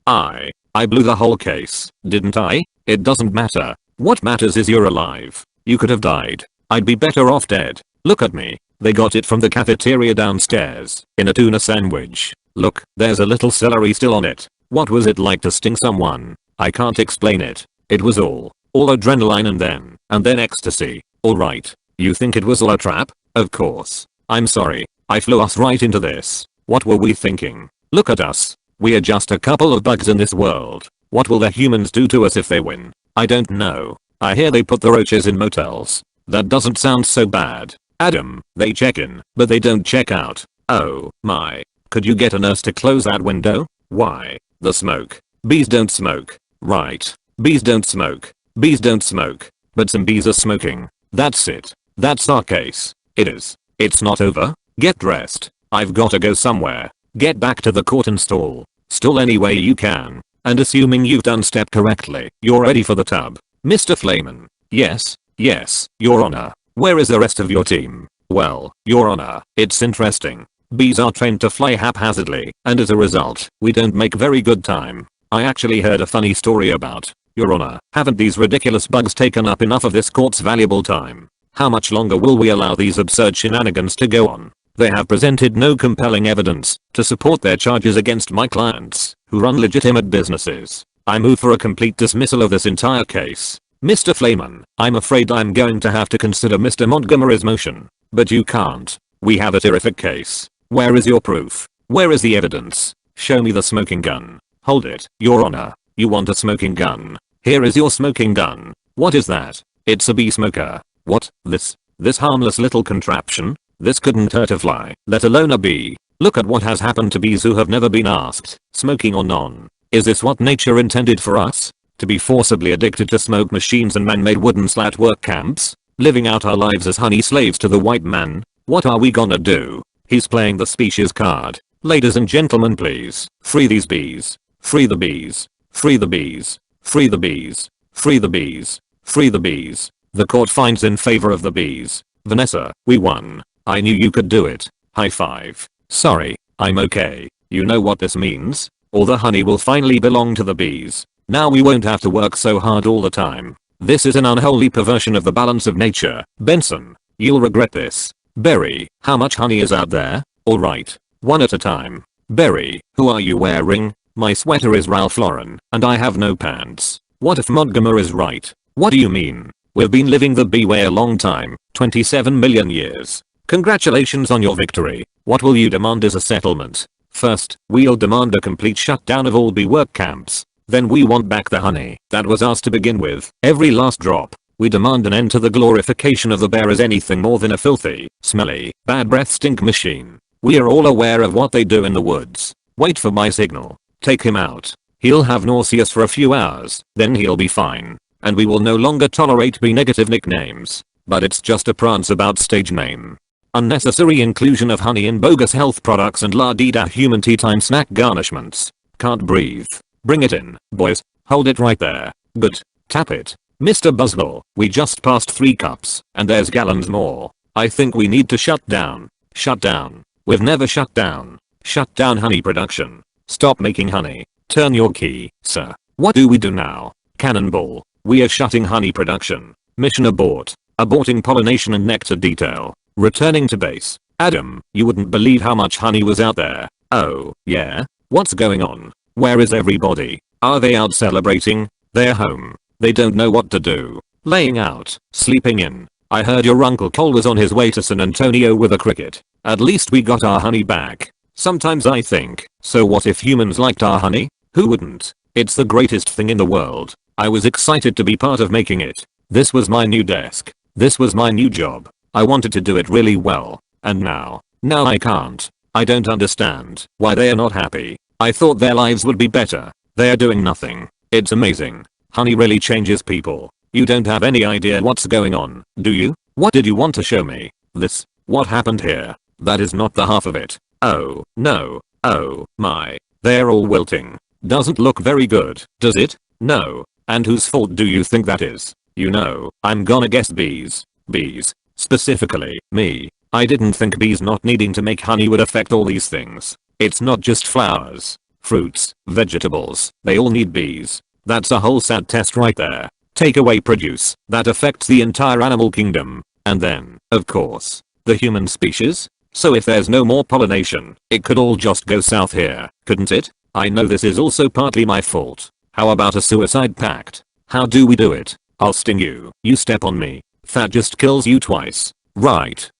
I blew the whole case, didn't I? It doesn't matter. What matters is you're alive. You could have died. I'd be better off dead. Look at me. They got it from the cafeteria downstairs, in a tuna sandwich. Look, there's a little celery still on it. What was it like to sting someone? I can't explain it. It was all adrenaline and then ecstasy. Alright. You think it was all a trap? Of course. I'm sorry. I flew us right into this. What were we thinking? Look at us. We are just a couple of bugs in this world. What will the humans do to us if they win? I don't know. I hear they put the roaches in motels. That doesn't sound so bad. Adam, they check in, but they don't check out. Oh my. Could you get a nurse to close that window? Why? The smoke. Bees don't smoke. Right. Bees don't smoke. Bees don't smoke. But some bees are smoking. That's it. That's our case. It is. It's not over. Get dressed. I've gotta go somewhere. Get back to the court and stall. Stall any way you can. And assuming you've done step correctly, you're ready for the tub. Mr. Flayman. Yes, Your Honor. Where is the rest of your team? Well, Your Honor, it's interesting. Bees are trained to fly haphazardly, and as a result, we don't make very good time. I actually heard a funny story about, Your Honor, haven't these ridiculous bugs taken up enough of this court's valuable time? How much longer will we allow these absurd shenanigans to go on? They have presented no compelling evidence to support their charges against my clients, who run legitimate businesses. I move for a complete dismissal of this entire case. Mr. Flayman, I'm afraid I'm going to have to consider Mr. Montgomery's motion. But you can't. We have a terrific case. Where is your proof? Where is the evidence? Show me the smoking gun. Hold it, Your Honor. You want a smoking gun? Here is your smoking gun. What is that? It's a bee smoker. What? This harmless little contraption? This couldn't hurt a fly, let alone a bee. Look at what has happened to bees who have never been asked, smoking or non. Is this what nature intended for us? To be forcibly addicted to smoke machines and man-made wooden slat work camps? Living out our lives as honey slaves to the white man? What are we gonna do? He's playing the species card. Ladies and gentlemen, please, free these bees. Free the bees. Free the bees. Free the bees. Free the bees. Free the bees. The court finds in favor of the bees. Vanessa, we won. I knew you could do it. High five. Sorry, I'm okay. You know what this means? All the honey will finally belong to the bees. Now we won't have to work so hard all the time. This is an unholy perversion of the balance of nature. Benson, you'll regret this. Berry, how much honey is out there? Alright. One at a time. Berry, who are you wearing? My sweater is Ralph Lauren, and I have no pants. What if Montgomery is right? What do you mean? We've been living the bee way a long time, 27 million years. Congratulations on your victory. What will you demand as a settlement? First, we'll demand a complete shutdown of all bee work camps. Then we want back the honey that was ours to begin with, every last drop. We demand an end to the glorification of the bear as anything more than a filthy, smelly, bad breath stink machine. We are all aware of what they do in the woods. Wait for my signal. Take him out. He'll have nauseous for a few hours, then he'll be fine. And we will no longer tolerate B-negative nicknames. But it's just a prance about stage name. Unnecessary inclusion of honey in bogus health products and la-di-da human tea time snack garnishments. Can't breathe. Bring it in, boys. Hold it right there. Good. Tap it. Mr. Buzzball, we just passed 3 cups, and there's gallons more. I think we need to shut down. Shut down. We've never shut down. Shut down honey production. Stop making honey. Turn your key, sir. What do we do now? Cannonball. We are shutting honey production. Mission abort. Aborting pollination and nectar detail. Returning to base. Adam, you wouldn't believe how much honey was out there. Oh, yeah? What's going on? Where is everybody? Are they out celebrating? They're home. They don't know what to do. Laying out. Sleeping in. I heard your Uncle Cole was on his way to San Antonio with a cricket. At least we got our honey back. Sometimes I think, so what if humans liked our honey? Who wouldn't? It's the greatest thing in the world. I was excited to be part of making it. This was my new desk. This was my new job. I wanted to do it really well. And now I can't. I don't understand why they are not happy. I thought their lives would be better. They are doing nothing. It's amazing. Honey really changes people. You don't have any idea what's going on, do you? What did you want to show me? This? What happened here? That is not the half of it. Oh, no. Oh, my. They're all wilting. Doesn't look very good, does it? No. And whose fault do you think that is? You know, I'm gonna guess bees. Bees. Specifically, me. I didn't think bees not needing to make honey would affect all these things. It's not just flowers. Fruits, vegetables, they all need bees. That's a whole sad test right there. Take away produce, that affects the entire animal kingdom. And then, of course, the human species? So if there's no more pollination, it could all just go south here, couldn't it? I know this is also partly my fault. How about a suicide pact? How do we do it? I'll sting you, you step on me. That just kills you twice. Right.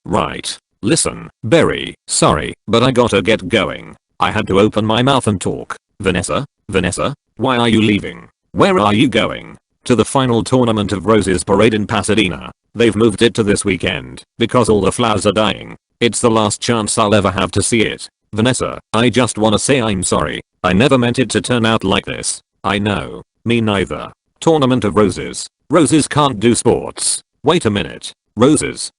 Listen, Berry, sorry, but I gotta get going. I had to open my mouth and talk. Vanessa, why are you leaving? Where are you going? To the final Tournament of Roses parade in Pasadena. They've moved it to this weekend because all the flowers are dying. It's the last chance I'll ever have to see it. Vanessa, I just wanna say I'm sorry. I never meant it to turn out like this. I know. Me neither. Tournament of Roses. Roses can't do sports. Wait a minute. Roses.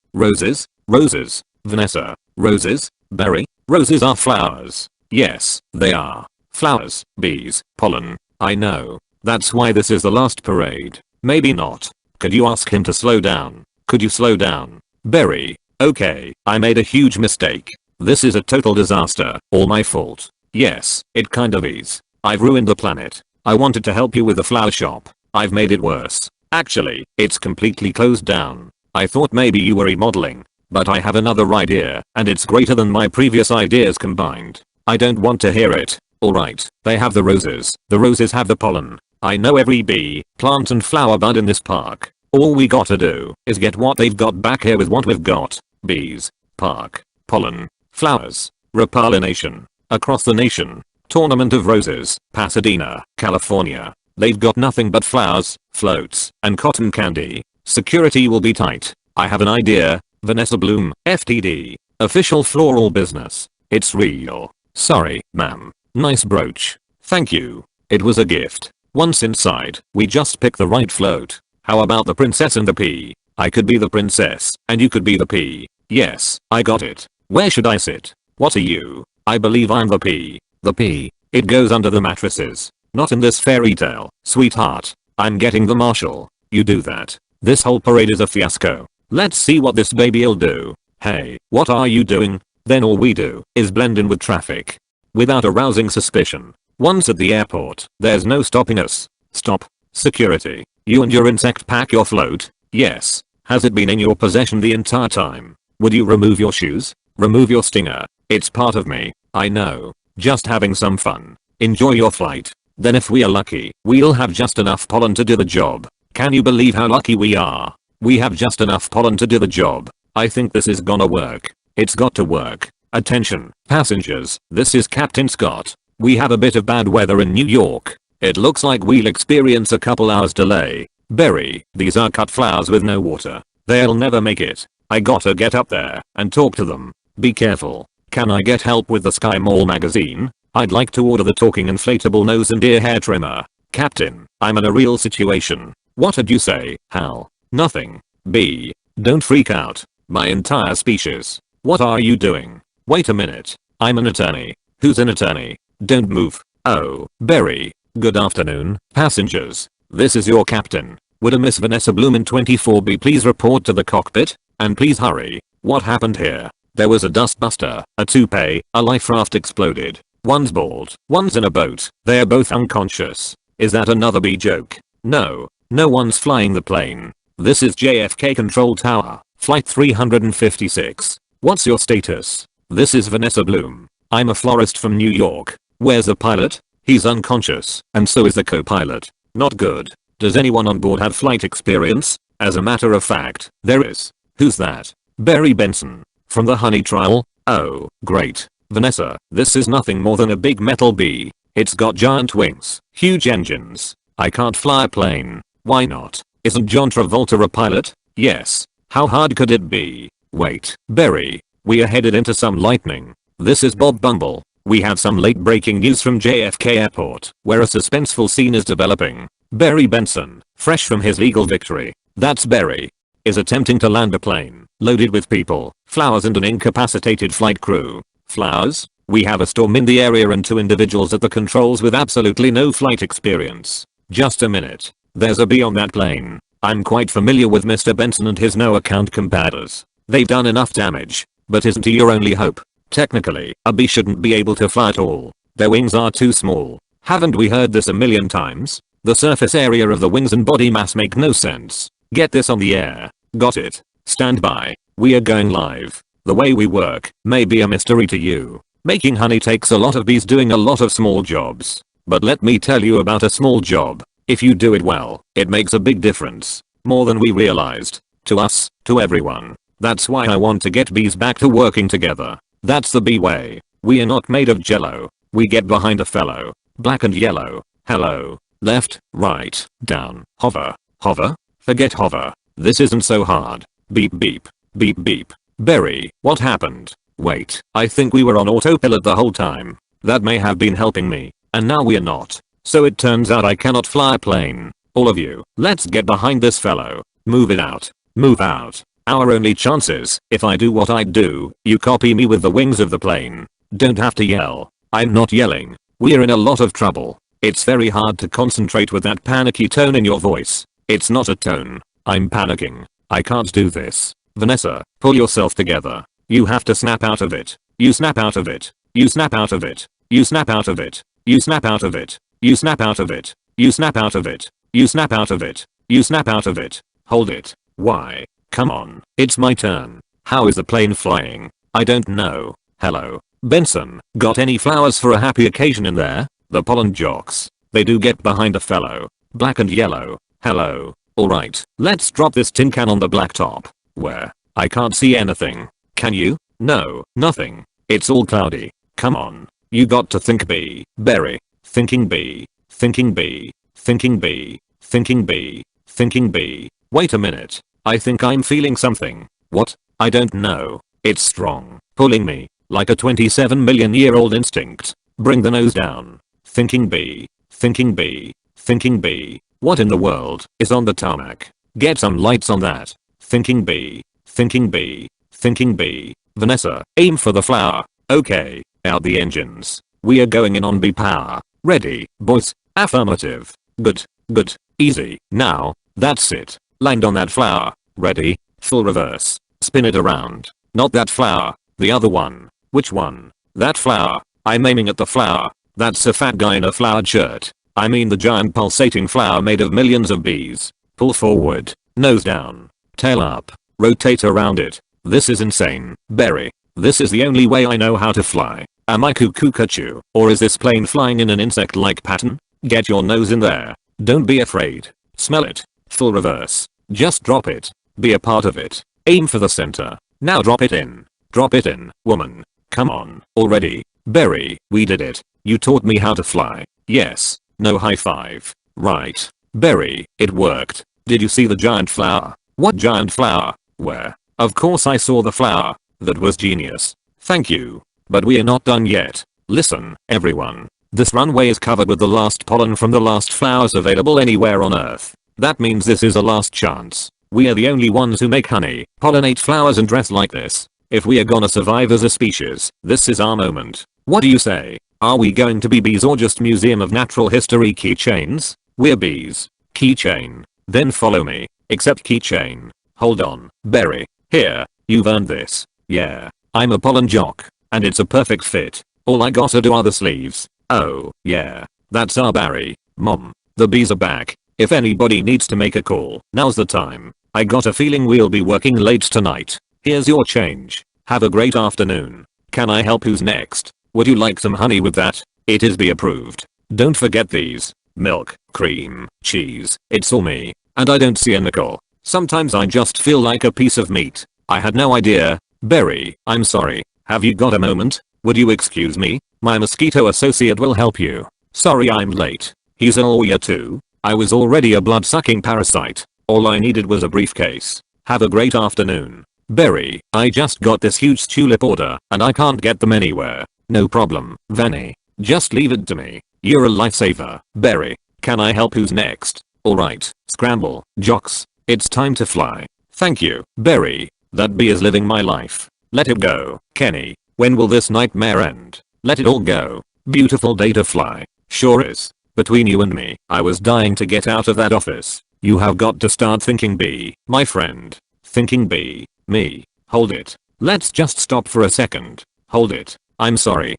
Vanessa. Roses. Berry. Roses are flowers. Yes, they are. Flowers, bees, pollen. I know. That's why this is the last parade. Maybe not. Could you ask him to slow down? Could you slow down? Berry. Okay, I made a huge mistake. This is a total disaster. All my fault. Yes, it kind of is. I've ruined the planet. I wanted to help you with the flower shop. I've made it worse. Actually, it's completely closed down. I thought maybe you were remodeling. But I have another idea, and it's greater than my previous ideas combined. I don't want to hear it. Alright, they have the roses. The roses have the pollen. I know every bee, plant and flower bud in this park. All we gotta do is get what they've got back here with what we've got. Bees, park, pollen, flowers, repollination. Across the nation. Tournament of Roses, Pasadena, California. They've got nothing but flowers, floats, and cotton candy. Security will be tight. I have an idea. Vanessa Bloom, FTD. Official floral business. It's real. Sorry, ma'am. Nice brooch. Thank you. It was a gift. Once inside, we just pick the right float. How about the princess and the pea? I could be the princess, and you could be the pea. Yes, I got it. Where should I sit? What are you? I believe I'm the pea. The pea. It goes under the mattresses. Not in this fairy tale, sweetheart. I'm getting the marshal. You do that. This whole parade is a fiasco. Let's see what this baby'll do. Hey, what are you doing? Then all we do is blend in with traffic. Without arousing suspicion. Once at the airport, there's no stopping us. Stop. Security. You and your insect pack your float? Yes. Has it been in your possession the entire time? Would you remove your shoes? Remove your stinger. It's part of me. I know. Just having some fun. Enjoy your flight. Then if we are lucky, we'll have just enough pollen to do the job. Can you believe how lucky we are? We have just enough pollen to do the job. I think this is gonna work. It's got to work. Attention, passengers, this is Captain Scott. We have a bit of bad weather in New York. It looks like we'll experience a couple hours delay. Berry, these are cut flowers with no water. They'll never make it. I gotta get up there and talk to them. Be careful. Can I get help with the Sky Mall magazine? I'd like to order the talking inflatable nose and ear hair trimmer. Captain, I'm in a real situation. What'd you say, Hal? Nothing. B. Don't freak out. My entire species. What are you doing? Wait a minute. I'm an attorney. Who's an attorney? Don't move. Oh, Berry. Good afternoon, passengers. This is your captain. Would a Miss Vanessa Bloom in 24B please report to the cockpit? And please hurry. What happened here? There was a dustbuster, a toupee, a life raft exploded. One's bald, one's in a boat. They're both unconscious. Is that another B joke? No. No one's flying the plane. This is JFK Control Tower, Flight 356. What's your status? This is Vanessa Bloom. I'm a florist from New York. Where's the pilot? He's unconscious, and so is the co-pilot. Not good. Does anyone on board have flight experience? As a matter of fact, there is. Who's that? Barry Benson. From the Honey Trial? Oh, great. Vanessa, this is nothing more than a big metal bee. It's got giant wings, huge engines. I can't fly a plane. Why not? Isn't John Travolta a pilot? Yes. How hard could it be? Wait, Berry. We are headed into some lightning. This is Bob Bumble. We have some late breaking news from JFK Airport, where a suspenseful scene is developing. Barry Benson, fresh from his legal victory. That's Barry. is attempting to land a plane loaded with people, flowers and an incapacitated flight crew. Flowers? We have a storm in the area and 2 individuals at the controls with absolutely no flight experience. Just a minute. There's a bee on that plane. I'm quite familiar with Mr. Benson and his no account compadres. They've done enough damage. But isn't he your only hope? Technically, a bee shouldn't be able to fly at all. Their wings are too small. Haven't we heard this a million times? The surface area of the wings and body mass make no sense. Get this on the air. Got it. Stand by. We are going live. The way we work may be a mystery to you. Making honey takes a lot of bees doing a lot of small jobs. But let me tell you about a small job. If you do it well, it makes a big difference. More than we realized. To us, to everyone. That's why I want to get bees back to working together. That's the bee way. We are not made of jello. We get behind a fellow. Black and yellow. Hello. Left, right, down, hover, hover. Forget hover. This isn't so hard. Beep beep. Beep beep. Berry, what happened? Wait, I think we were on autopilot the whole time. That may have been helping me. And now we are not. So it turns out I cannot fly a plane. All of you, let's get behind this fellow. Move it out. Move out. Our only chances, if I do what I do, you copy me with the wings of the plane. Don't have to yell. I'm not yelling. We're in a lot of trouble. It's very hard to concentrate with that panicky tone in your voice. It's not a tone. I'm panicking. I can't do this. Vanessa, pull yourself together. You have to snap out of it. You snap out of it. You snap out of it. You snap out of it. You snap out of it. You snap out of it. You snap out of it. You snap out of it. You snap out of it. Hold it. Why? Come on. It's my turn. How is the plane flying? I don't know. Hello. Benson, got any flowers for a happy occasion in there? The pollen jocks. They do get behind a fellow. Black and yellow. Hello. Alright, let's drop this tin can on the blacktop. Where? I can't see anything. Can you? No, nothing. It's all cloudy. Come on. You got to think bee. Berry. Thinking bee. Thinking bee. Thinking bee. Thinking bee. Thinking bee. Wait a minute. I think I'm feeling something. What? I don't know. It's strong. Pulling me. Like a 27 million-year-old instinct. Bring the nose down. Thinking bee. Thinking bee. Thinking bee. What in the world is on the tarmac? Get some lights on that. Thinking bee. Thinking bee. Thinking bee. Vanessa, aim for the flower. Okay, out the engines. We are going in on bee power. Ready, boys? Affirmative. Good, good, easy. Now, that's it. Land on that flower. Ready? Full reverse. Spin it around. Not that flower. The other one. Which one? That flower. I'm aiming at the flower. That's a fat guy in a flowered shirt. I mean the giant pulsating flower made of millions of bees. Pull forward. Nose down. Tail up. Rotate around it. This is insane. Berry. This is the only way I know how to fly. Am I cuckoo-cuckoo? Or is this plane flying in an insect-like pattern? Get your nose in there. Don't be afraid. Smell it. Full reverse. Just drop it. Be a part of it. Aim for the center. Now drop it in. Drop it in, woman. Come on, already. Berry, we did it. You taught me how to fly. Yes. No high five. Right. Berry, it worked. Did you see the giant flower? What giant flower? Where? Of course I saw the flower. That was genius. Thank you. But we are not done yet. Listen, everyone. This runway is covered with the last pollen from the last flowers available anywhere on Earth. That means this is a last chance. We are the only ones who make honey, pollinate flowers and dress like this. If we are gonna survive as a species, this is our moment. What do you say? Are we going to be bees or just Museum of Natural History keychains? We're bees. Keychain. Then follow me. Except keychain. Hold on. Berry. Here. You've earned this. Yeah. I'm a pollen jock. And it's a perfect fit. All I gotta do are the sleeves. Oh, yeah. That's our Barry. Mom. The bees are back. If anybody needs to make a call, now's the time. I got a feeling we'll be working late tonight. Here's your change. Have a great afternoon. Can I help? Who's next? Would you like some honey with that? It is bee approved. Don't forget these. Milk, cream, cheese. It's all me. And I don't see a nickel. Sometimes I just feel like a piece of meat. I had no idea. Berry, I'm sorry. Have you got a moment? Would you excuse me? My mosquito associate will help you. Sorry I'm late. He's a lawyer too. I was already a blood-sucking parasite. All I needed was a briefcase. Have a great afternoon. Berry, I just got this huge tulip order and I can't get them anywhere. No problem, Vanny. Just leave it to me. You're a lifesaver. Berry, can I help? Who's next? Alright, scramble, jocks. It's time to fly. Thank you, Berry. That bee is living my life. Let it go. Kenny, when will this nightmare end? Let it all go. Beautiful day to fly. Sure is. Between you and me, I was dying to get out of that office. You have got to start thinking bee, my friend. Thinking bee. Me. Hold it. Let's just stop for a second. Hold it. I'm sorry,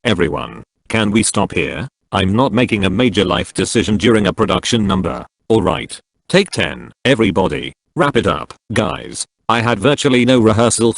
everyone. Can we stop here? I'm not making a major life decision during a production number. Alright. Take 10. Everybody. Wrap it up. Guys, I had virtually no rehearsal for